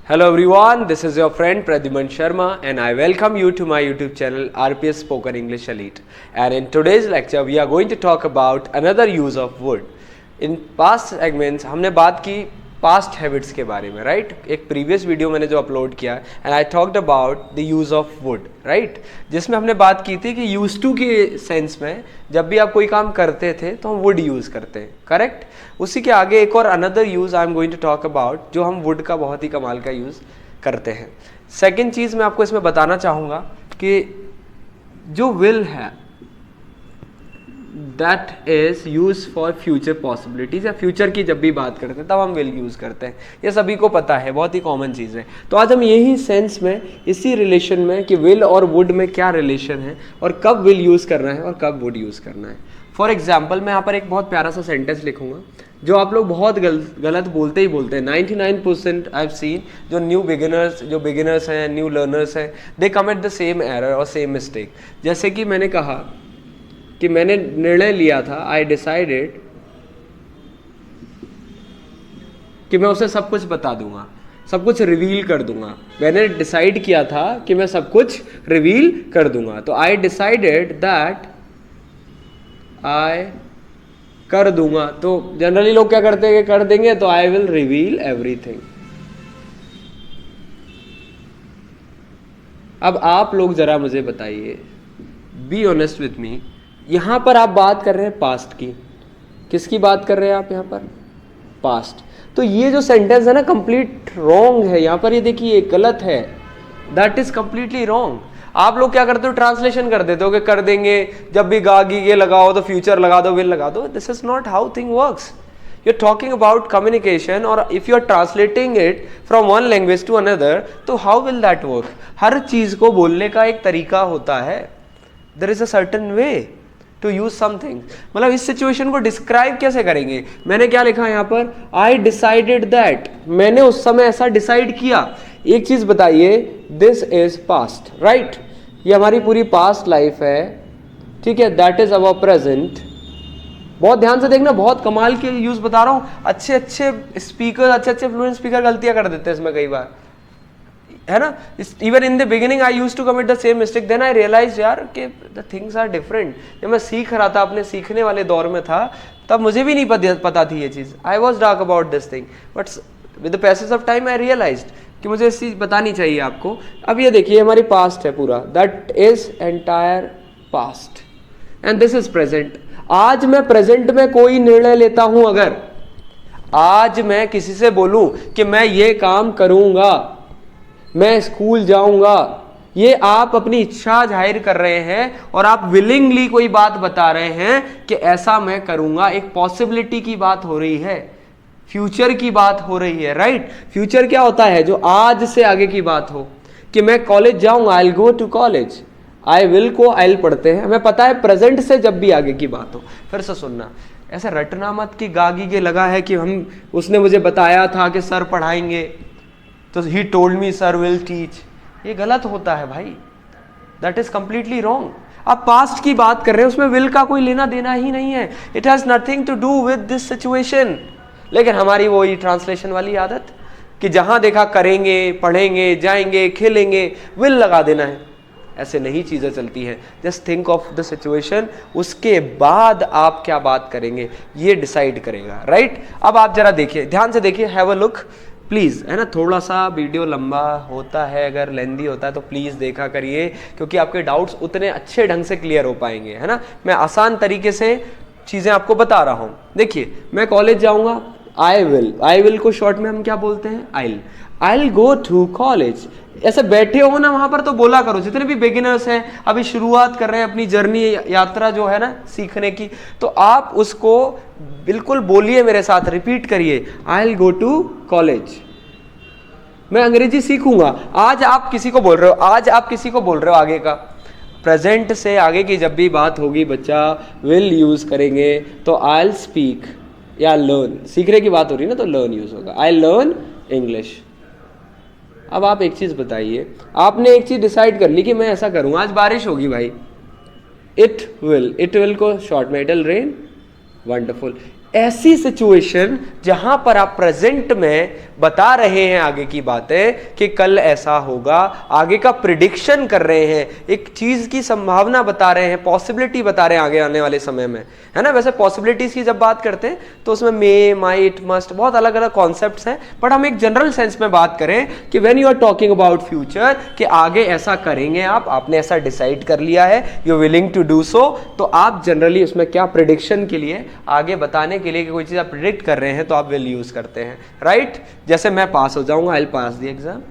Hello everyone, this is your friend Pradyuman Sharma and I welcome you to my YouTube channel RPS Spoken English Elite. And in today's lecture we are going to talk about another use of wood. In past segments हमने बात की past habits के बारे में, right? एक previous video मैंने जो upload किया and I talked about the use of wood, right? जिसमें हमने बात की थी कि used to के सेंस में जब भी आप कोई काम करते थे तो हम wood यूज़ करते हैं, करेक्ट? उसी के आगे एक और another use I am going to talk about जो हम वुड का बहुत ही कमाल का यूज़ करते हैं. सेकेंड चीज़ मैं आपको इसमें बताना चाहूँगा कि जो विल है that is use for future possibilities या फ्यूचर की जब भी बात करते हैं तब हम विल यूज़ करते हैं. ये सभी को पता है, बहुत ही कॉमन चीज़ है. तो आज हम यही सेंस में इसी रिलेशन में कि विल और वुड में क्या रिलेशन है और कब विल यूज़ करना है और कब वुड यूज़ करना है. फॉर एग्जाम्पल मैं यहाँ पर एक बहुत प्यारा सा सेंटेंस लिखूंगा जो आप लोग बहुत गलत बोलते ही बोलते हैं. 99% आई हैव सीन जो बिगिनर्स हैं, न्यू लर्नर्स हैं, दे कमिट द सेम एरर और सेम मिस्टेक. जैसे कि मैंने कहा कि मैंने निर्णय लिया था, आई डिसाइडेड कि मैं उसे सब कुछ बता दूंगा, सब कुछ रिवील कर दूंगा. मैंने डिसाइड किया था कि मैं सब कुछ रिवील कर दूंगा. तो आई डिसाइडेड दैट आई कर दूंगा. तो जनरली लोग क्या करते हैं कि कर देंगे तो आई विल रिवील एवरीथिंग. अब आप लोग जरा मुझे बताइए, बी ऑनेस्ट विथ मी, यहां पर आप बात कर रहे हैं पास्ट की. किसकी बात कर रहे हैं आप यहां पर? पास्ट. तो ये जो सेंटेंस है ना कंप्लीट रॉन्ग है. यहां पर ये देखिए गलत है. That is completely wrong. आप लोग क्या करते हो, ट्रांसलेशन कर देते हो कि कर देंगे, जब भी गा गी ये लगाओ तो फ्यूचर लगा दो, विल लगा दो. This is not how thing works. You are talking about communication और if you are translating it from one language to another तो हाउ विल दैट वर्क? हर चीज को बोलने का एक तरीका होता है. There is a certain way to use something. मतलब इस सिचुएशन को डिस्क्राइब कैसे करेंगे? मैंने क्या लिखा है यहाँ पर? आई डिसाइडेड दैट. मैंने उस समय ऐसा डिसाइड किया. एक चीज बताइए, दिस इज पास्ट, राइट? ये हमारी पूरी पास्ट लाइफ है, ठीक है. That is our present. बहुत ध्यान से देखना, बहुत कमाल के यूज बता रहा हूं. अच्छे अच्छे स्पीकर, अच्छे अच्छे फ्लुएंट स्पीकर गलतियां कर देते हैं इसमें कई बार, है ना. Even in the beginning I used to commit the same mistake. Then I realise यार कि द थिंग्स आर डिफरेंट. जब मैं सीख रहा था, अपने सीखने वाले दौर में था, तब मुझे भी नहीं पता थी ये चीज. I was dark about this thing, but with the passage of time I realised कि मुझे इस चीज बतानी चाहिए आपको. अब ये देखिए हमारी पास्ट है पूरा, that is entire past and this is present. आज मैं प्रेजेंट में कोई निर्णय लेता हूं, अगर आज मैं किसी से बोलूं कि मैं ये काम करूंगा, मैं स्कूल जाऊंगा, ये आप अपनी इच्छा जाहिर कर रहे हैं और आप विलिंगली कोई बात बता रहे हैं कि ऐसा मैं करूंगा. एक पॉसिबिलिटी की बात हो रही है, फ्यूचर की बात हो रही है, राइट? फ्यूचर क्या होता है? जो आज से आगे की बात हो कि मैं कॉलेज जाऊंगा, I will go to college. I will को आई विल पढ़ते हैं, हमें पता है प्रेजेंट से जब भी आगे की बात हो. फिर से सुनना, ऐसा रटना मत कि गागी के लगा है कि उसने मुझे बताया था कि सर पढ़ाएंगे तो he told me sir will teach. ये गलत होता है भाई. That is completely wrong. आप पास्ट की बात कर रहे हैं, उसमें विल का कोई लेना देना ही नहीं है. It has nothing to do with this situation. लेकिन हमारी वही ट्रांसलेशन वाली आदत कि जहां देखा करेंगे, पढ़ेंगे, जाएंगे, खेलेंगे, विल लगा देना है. ऐसे नहीं चीजें चलती हैं. Just think of the situation, उसके बाद आप क्या बात करेंगे ये डिसाइड करेगा, राइट? अब आप जरा देखिए, ध्यान से देखिए, हैव अ लुक प्लीज़, है ना. थोड़ा सा वीडियो लंबा होता है, अगर लेंदी होता है तो प्लीज़ देखा करिए, क्योंकि आपके डाउट्स उतने अच्छे ढंग से क्लियर हो पाएंगे, है ना. मैं आसान तरीके से चीज़ें आपको बता रहा हूँ. देखिए, मैं कॉलेज जाऊँगा, आई विल को शॉर्ट में हम क्या बोलते हैं? I will go to college. ऐसे बैठे हो ना वहाँ पर तो बोला करो. जितने भी बिगिनर्स हैं, अभी शुरुआत कर रहे हैं अपनी जर्नी, यात्रा जो है ना सीखने की, तो आप उसको बिल्कुल बोलिए मेरे साथ, रिपीट करिए, I will go to college. मैं अंग्रेजी सीखूंगा. आज आप किसी को बोल रहे हो, आगे का प्रेजेंट से आगे की जब भी बात होगी बच्चा, विल यूज करेंगे तो आई विल स्पीक या लर्न. सीखने की बात हो रही है ना तो लर्न यूज होगा. I learn English. अब आप एक चीज बताइए, आपने एक चीज डिसाइड कर ली कि मैं ऐसा करूंगा, आज बारिश होगी भाई, इट विल को शॉर्ट में इट विल रेन. वंडरफुल. ऐसी सिचुएशन जहां पर आप प्रेजेंट में बता रहे हैं आगे की बातें कि कल ऐसा होगा, आगे का प्रिडिक्शन कर रहे हैं, एक चीज की संभावना बता रहे हैं, पॉसिबिलिटी बता रहे हैं आगे आने वाले समय में, है ना। वैसे पॉसिबिलिटीज की जब बात करते हैं तो उसमें मे, माइट, मस्ट बहुत अलग अलग कॉन्सेप्ट्स हैं, बट हम एक जनरल सेंस में बात करें कि when you are talking about future, कि आगे ऐसा करेंगे आपने ऐसा डिसाइड कर लिया है, you willing to do so, तो आप जनरली उसमें क्या प्रिडिक्शन के लिए, आगे बताने के लिए कि कोई चीज आप प्रिडिक्ट कर रहे हैं तो आप विल यूज करते हैं, राइट। जैसे मैं पास हो जाऊंगा, I will pass the exam,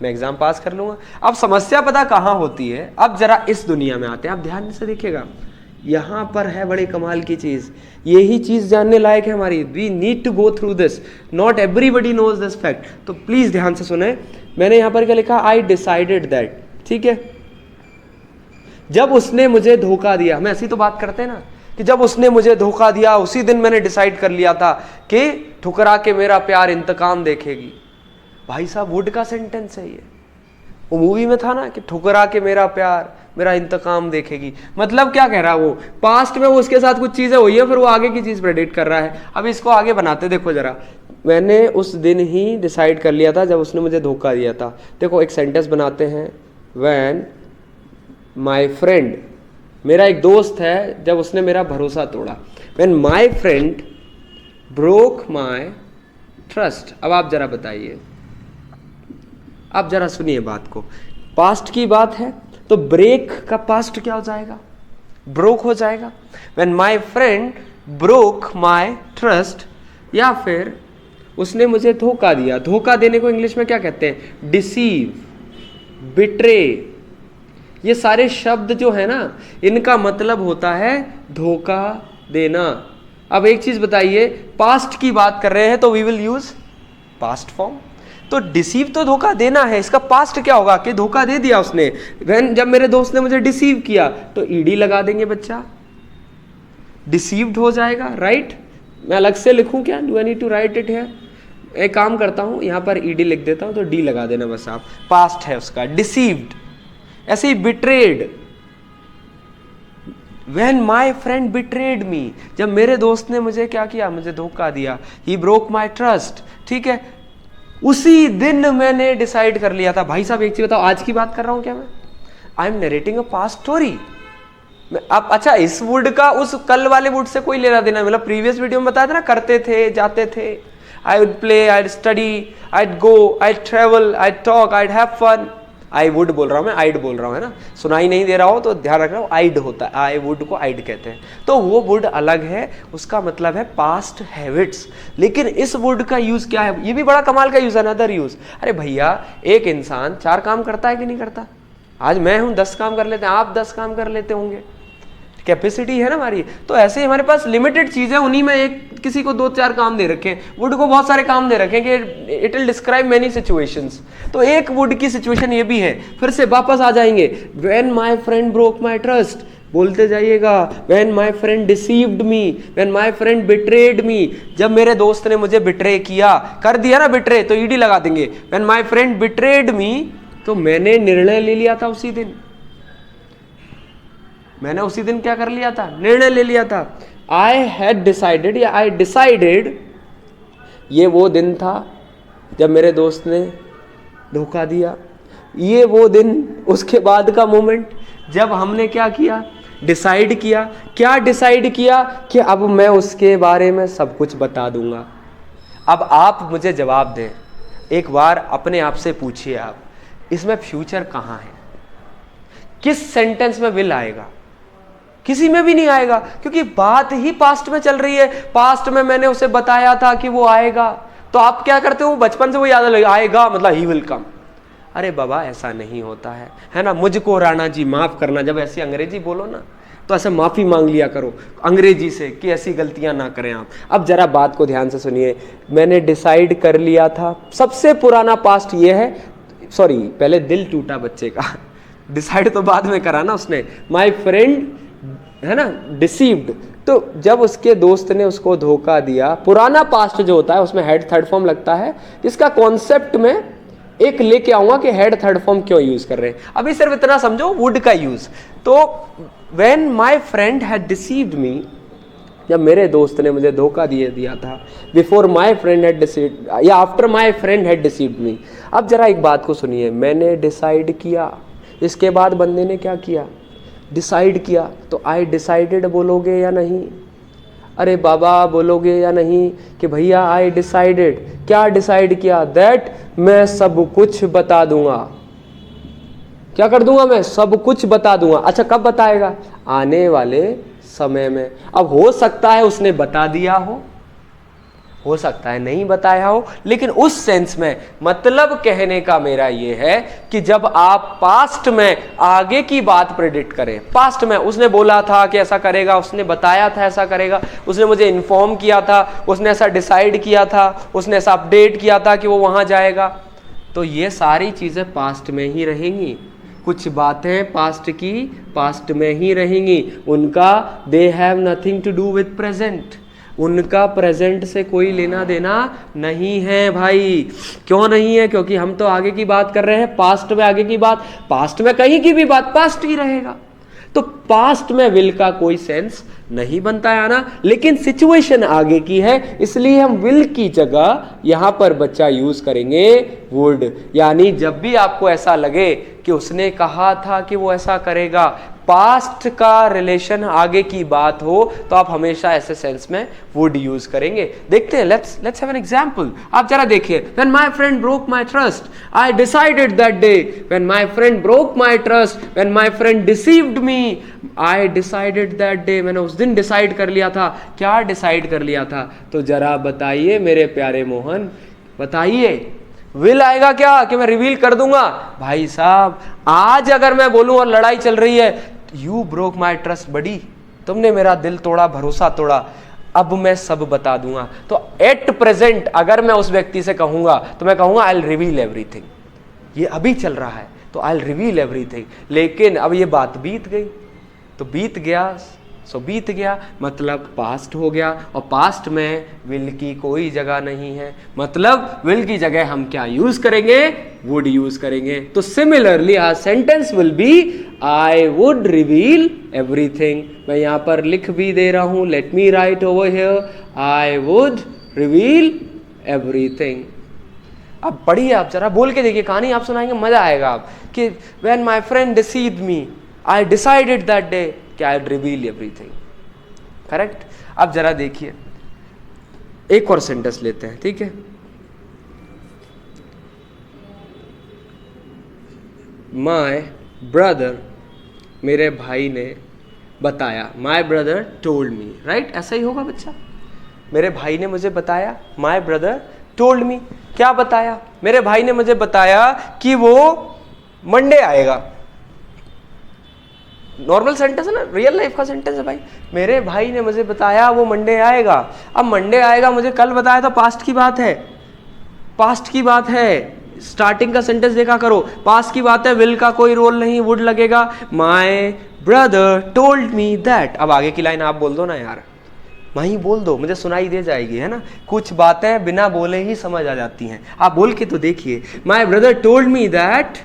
मैं एग्जाम पास कर लूंगा। अब समस्या पता कहां होती है, अब जरा इस दुनिया में आते हैं, आप ध्यान से देखिएगा, यहां पर है बड़े कमाल की चीज, यही चीज जानने लायक है हमारी। We need to go through this, not everybody knows this fact, तो प्लीज ध्यान से सुने। मैंने यहां पर क्या लिखा, आई डिसाइडेड दैट, ठीक है। जब उसने मुझे धोखा दिया, हम ऐसी तो बात करते हैं ना कि जब उसने मुझे धोखा दिया उसी दिन मैंने डिसाइड कर लिया था कि ठुकरा के मेरा प्यार इंतकाम देखेगी। भाई साहब वुड का सेंटेंस है ये, वो मूवी में था ना कि ठुकरा के मेरा प्यार मेरा इंतकाम देखेगी। मतलब क्या कह रहा है वो, पास्ट में वो उसके साथ कुछ चीजें हुई है, फिर वो आगे की चीज प्रेडिक्ट कर रहा है। अब इसको आगे बनाते देखो जरा, मैंने उस दिन ही डिसाइड कर लिया था जब उसने मुझे धोखा दिया था। देखो एक सेंटेंस बनाते हैं, व्हेन माई फ्रेंड, मेरा एक दोस्त है, जब उसने मेरा भरोसा तोड़ा, when my friend broke my trust. अब आप जरा बताइए, आप जरा सुनिए बात को, पास्ट की बात है तो ब्रेक का पास्ट क्या हो जाएगा, ब्रोक हो जाएगा। When my friend broke my trust, या फिर उसने मुझे धोखा दिया। धोखा देने को इंग्लिश में क्या कहते हैं, डिसीव, बिट्रे। ये सारे शब्द जो है ना, इनका मतलब होता है धोखा देना। अब एक चीज बताइए, पास्ट की बात कर रहे हैं तो we will use past form, तो डिसीव तो धोखा देना है, इसका पास्ट क्या होगा कि धोखा दे दिया उसने। जब मेरे दोस्त ने मुझे डिसीव किया तो ईडी लगा देंगे, बच्चा डिसीव्ड हो जाएगा, राइट। मैं अलग से लिखूं क्या, do I need to write it here? एक काम करता हूं, यहां पर ईडी लिख देता हूं तो डी लगा देना बस आप, पास्ट है उसका, डिसीव्ड। ऐसे ही betrayed, when my friend betrayed me, जब मेरे दोस्त ने मुझे क्या किया, मुझे धोखा दिया, ही ब्रोक माई ट्रस्ट, ठीक है। उसी दिन मैंने डिसाइड कर लिया था। भाई साहब एक चीज बताओ, आज की बात कर रहा हूं क्या मैं, I am narrating a past story. अब अच्छा, इस वुड का उस कल वाले वुड से कोई लेना देना, मतलब प्रीवियस वीडियो में बताया था ना, करते थे, जाते थे, I would play, I would study, I would go, I would travel, I would talk, I would have fun. I would बोल रहा हूं मैं, आइड बोल रहा हूं, है ना, सुनाई नहीं दे रहा हो तो ध्यान रखना, आइड होता है, आई वुड को आइड कहते हैं। तो वो वुड अलग है, उसका मतलब है पास्ट हैबिट्स। लेकिन इस वुड का यूज क्या है, ये भी बड़ा कमाल का यूज है, अनदर यूज। अरे भैया, एक इंसान 4 काम करता है कि नहीं करता? आज मैं हूं 10 काम कर लेते हैं, आप 10 काम कर लेते होंगे, कैपेसिटी है ना हमारी। तो ऐसे ही हमारे पास लिमिटेड चीज है, उन्हीं में एक किसी को 2-4 काम दे रखे हैं, वुड को बहुत सारे काम दे रखे हैं कि it will describe many situations. तो एक वुड की सिचुएशन ये भी है। फिर से वापस आ जाएंगे, when my friend broke my trust, बोलते जाइएगा, when my friend deceived me, when my friend betrayed me, जब मेरे दोस्त ने मुझे बिट्रे किया, कर दिया ना बिट्रे, तो ईडी लगा देंगे। व्हेन माय फ्रेंड बिट्रेड मी, तो मैंने निर्णय ले लिया था उसी दिन, मैंने उसी दिन क्या कर लिया था, निर्णय ले लिया था। आई हैड डिसाइडेड, या आई डिसाइडेड, ये वो दिन था जब मेरे दोस्त ने धोखा दिया, ये वो दिन, उसके बाद का मोमेंट जब हमने क्या किया, डिसाइड किया। क्या डिसाइड किया कि अब मैं उसके बारे में सब कुछ बता दूंगा। अब आप मुझे जवाब दें, एक बार अपने आप से पूछिए, आप इसमें फ्यूचर कहां है? किस सेंटेंस में विल आएगा? किसी में भी नहीं आएगा, क्योंकि बात ही पास्ट में चल रही है। पास्ट में मैंने उसे बताया था कि वो आएगा, तो आप क्या करते हो, बचपन से वो याद लगे, आएगा मतलब ही विल कम। अरे बाबा ऐसा नहीं होता है ना। मुझको राणा जी माफ करना, जब ऐसी अंग्रेजी बोलो ना तो ऐसे माफी मांग लिया करो अंग्रेजी से कि ऐसी गलतियां ना करें आप। अब जरा बात को ध्यान से सुनिए, मैंने डिसाइड कर लिया था, सबसे पुराना पास्ट ये है, सॉरी पहले दिल टूटा बच्चे का, डिसाइड तो बाद में करा ना उसने। माई फ्रेंड, है ना, डिसीव्ड, तो जब उसके दोस्त ने उसको धोखा दिया, पुराना पास्ट जो होता है उसमें हेड थर्ड फॉर्म लगता है, इसका कॉन्सेप्ट में एक लेके आऊंगा कि हेड थर्ड फॉर्म क्यों यूज कर रहे हैं। अभी सिर्फ इतना समझो वुड का यूज। तो when my friend had deceived me, जब मेरे दोस्त ने मुझे धोखा दिया था, before my friend had deceived या after my friend had deceived me. अब जरा एक बात को सुनिए, मैंने डिसाइड किया, इसके बाद बंदे ने क्या किया, डिसाइड किया। तो आई डिसाइडेड बोलोगे या नहीं? अरे बाबा बोलोगे या नहीं कि भैया आई डिसाइडेड? क्या डिसाइड किया? दैट मैं सब कुछ बता दूंगा। क्या कर दूंगा? मैं सब कुछ बता दूंगा। अच्छा, कब बताएगा? आने वाले समय में। अब हो सकता है उसने बता दिया हो सकता है नहीं बताया हो, लेकिन उस सेंस में मतलब कहने का मेरा ये है कि जब आप पास्ट में आगे की बात प्रेडिक्ट करें, पास्ट में उसने बोला था कि ऐसा करेगा, उसने बताया था ऐसा करेगा, उसने मुझे इन्फॉर्म किया था, उसने ऐसा डिसाइड किया था, उसने ऐसा अपडेट किया था कि वो वहां जाएगा, तो ये सारी चीजें पास्ट में ही रहेंगी। कुछ बातें पास्ट की पास्ट में ही रहेंगी, उनका they have nothing to do with present, उनका प्रेजेंट से कोई लेना देना नहीं है भाई। क्यों नहीं है? क्योंकि हम तो आगे की बात कर रहे हैं, पास्ट में आगे की बात, पास्ट में कहीं की भी बात पास्ट ही रहेगा। तो पास्ट में विल का कोई सेंस नहीं बनता है ना, लेकिन सिचुएशन आगे की है, इसलिए हम विल की जगह यहां पर बच्चा यूज करेंगे वुड। यानी जब भी आपको ऐसा लगे कि उसने कहा था कि वो ऐसा करेगा, पास्ट का रिलेशन आगे की बात हो, तो आप हमेशा ऐसे सेंस में वुड यूज करेंगे। देखते हैं, लेट्स हैव एन एग्जांपल। आप जरा देखिए, when my friend broke my trust, I decided that day. When my friend broke my trust, when my friend deceived me, I decided that day. मैंने उस दिन decide कर लिया था। क्या डिसाइड कर लिया था? तो जरा बताइए मेरे प्यारे मोहन, बताइए। विल आएगा क्या कि मैं रिवील कर दूंगा? भाई साहब, आज अगर मैं बोलूं और लड़ाई चल रही है, यू ब्रोक माई ट्रस्ट बडी, तुमने मेरा दिल तोड़ा, भरोसा तोड़ा, अब मैं सब बता दूंगा। तो एट प्रेजेंट अगर मैं उस व्यक्ति से कहूंगा तो मैं कहूंगा आई विल रिवील एवरीथिंग। ये अभी चल रहा है तो आई विल रिवील एवरीथिंग। लेकिन अब ये बात बीत गई, तो बीत गया, सो बीत गया मतलब पास्ट हो गया, और पास्ट में विल की कोई जगह नहीं है, मतलब विल की जगह हम क्या यूज करेंगे? वुड यूज करेंगे। तो similarly our sentence will be I would reveal everything. मैं यहां पर लिख भी दे रहा हूं, let me write over here, I would reveal everything. अब पढ़िए, आप जरा बोल के देखिए, कहानी आप सुनाएंगे, मजा आएगा आप कि when my friend deceived me, I decided that day कि I will reveal everything. Correct? अब जरा देखिए, एक और सेंटेंस लेते हैं, ठीक है? माय ब्रदर, मेरे भाई ने बताया, my brother told me, right? ऐसा ही होगा बच्चा, मेरे भाई ने मुझे बताया, माय ब्रदर टोल्ड मी। क्या बताया? मेरे भाई ने मुझे बताया कि वो मंडे आएगा। नॉर्मल सेंटेंस है ना, रियल लाइफ का सेंटेंस है भाई। मेरे भाई ने मुझे बताया वो मंडे आएगा। अब मंडे आएगा मुझे कल बताया, तो पास्ट की बात है, पास्ट की बात है। स्टार्टिंग का सेंटेंस देखा करो, पास्ट की बात है, विल का कोई रोल नहीं, वुड लगेगा। My brother told me that. अब आगे की लाइन आप बोल दो ना यार, वहीं बोल दो, मुझे सुनाई दे जाएगी, है ना? कुछ बातें बिना बोले ही समझ आ जाती हैं, आप बोल के तो देखिए। My brother told me that.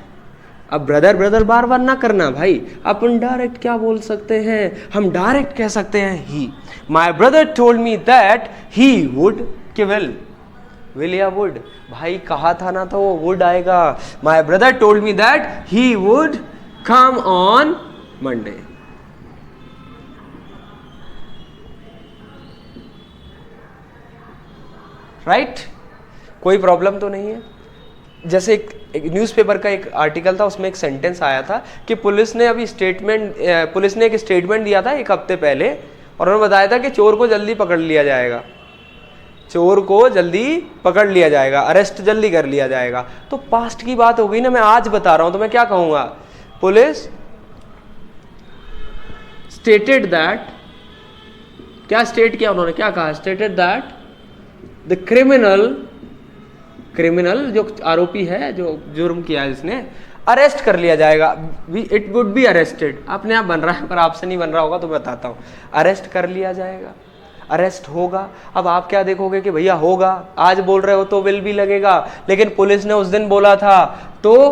अब ब्रदर ब्रदर बार बार ना करना भाई, अपन डायरेक्ट क्या बोल सकते हैं? हम डायरेक्ट कह सकते हैं ही। My brother told me that he would, कि विल या वुड? भाई कहा था ना, तो वो वुड आएगा। My brother told me that he would come on Monday. Right? कोई प्रॉब्लम तो नहीं है? जैसे एक न्यूज़पेपर का एक आर्टिकल था, उसमें एक सेंटेंस आया था कि पुलिस ने एक स्टेटमेंट दिया था एक हफ्ते पहले, और उन्होंने बताया था कि चोर को जल्दी पकड़ लिया जाएगा, चोर को जल्दी पकड़ लिया जाएगा, अरेस्ट जल्दी कर लिया जाएगा। तो पास्ट की बात हो गई ना, मैं आज बता रहा हूं, तो मैं क्या कहूंगा? पुलिस स्टेटेड दैट, क्या स्टेट किया उन्होंने, क्या कहा? स्टेटेड दैट द क्रिमिनल जो आरोपी है, जो जुर्म किया है जिसने, अरेस्ट कर लिया जाएगा। इट वुड बी अरेस्टेड, अपने आप बन रहा है पर आपसे नहीं बन रहा होगा तो बताता हूं। अरेस्ट कर लिया जाएगा, अरेस्ट होगा। अब आप क्या देखोगे कि भैया होगा, आज बोल रहे हो तो विल भी लगेगा, लेकिन पुलिस ने उस दिन बोला था, तो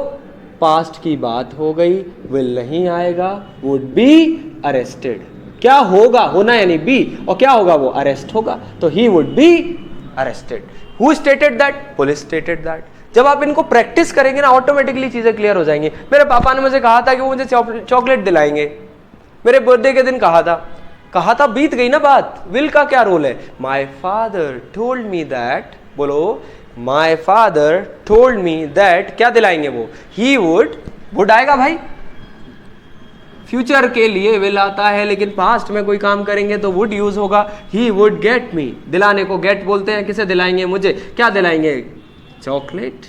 पास्ट की बात हो गई, विल नहीं आएगा, वुड बी अरेस्टेड। क्या होगा, होना यानी बी, और क्या होगा, वो अरेस्ट होगा, तो he would be arrested. Who stated that? Police stated that. जब आप इनको प्रैक्टिस करेंगे ना, ऑटोमेटिकली चीजें क्लियर हो जाएंगी। मेरे पापा ने मुझे कहा था कि वो मुझे चॉकलेट दिलाएंगे, मेरे बर्थडे के दिन कहा था, बीत गई ना बात। विल का क्या रोल है? My father told me that, बोलो, my father told me that, क्या दिलाएंगे वो? ही वुड आएगा भाई, फ्यूचर के लिए विल आता है, लेकिन पास्ट में कोई काम करेंगे तो वुड यूज होगा। ही वुड गेट मी, दिलाने को गेट बोलते हैं। किसे दिलाएंगे? मुझे। क्या दिलाएंगे? Chocolate.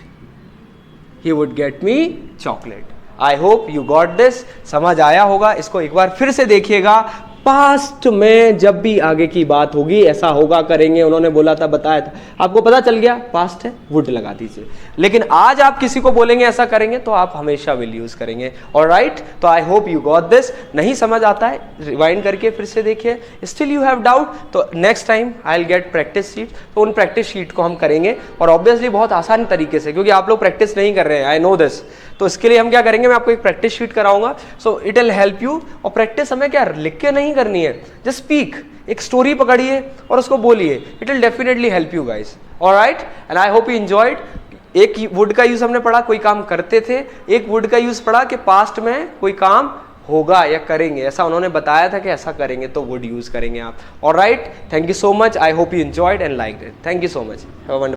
He would get me chocolate. I hope you got this, समझ आया होगा। इसको एक बार फिर से देखिएगा। पास्ट में जब भी आगे की बात होगी, ऐसा होगा, करेंगे, उन्होंने बोला था, बताया था, आपको पता चल गया, पास्ट है, वुड लगा दीजिए। लेकिन आज आप किसी को बोलेंगे ऐसा करेंगे, तो आप हमेशा विल यूज करेंगे। ऑलराइट, तो I hope you got this. नहीं समझ आता है, रिवाइंड करके फिर से देखिए। स्टिल यू हैव डाउट, तो next time I will get practice sheet, तो उन प्रैक्टिस शीट को हम करेंगे, और ऑब्वियसली बहुत आसान तरीके से, क्योंकि आप लोग प्रैक्टिस नहीं कर रहे हैं, आई नो दिस। तो इसके लिए हम क्या करेंगे, मैं आपको एक प्रैक्टिस शीट कराऊंगा, so it will help you. और प्रैक्टिस हमें क्या लिख के नहीं करनी है, जस्ट स्पीक, एक स्टोरी पकड़िए और उसको बोलिए, it will definitely help you guys. Alright, and I hope you enjoyed. एक वुड का यूज हमने पढ़ा, कोई काम करते थे, एक वुड का यूज पढ़ा कि पास्ट में कोई काम होगा या करेंगे, ऐसा उन्होंने बताया था कि ऐसा करेंगे, तो वुड यूज करेंगे आप। Alright, thank you so much, I hope you enjoyed and liked it. Thank you so much, have a wonderful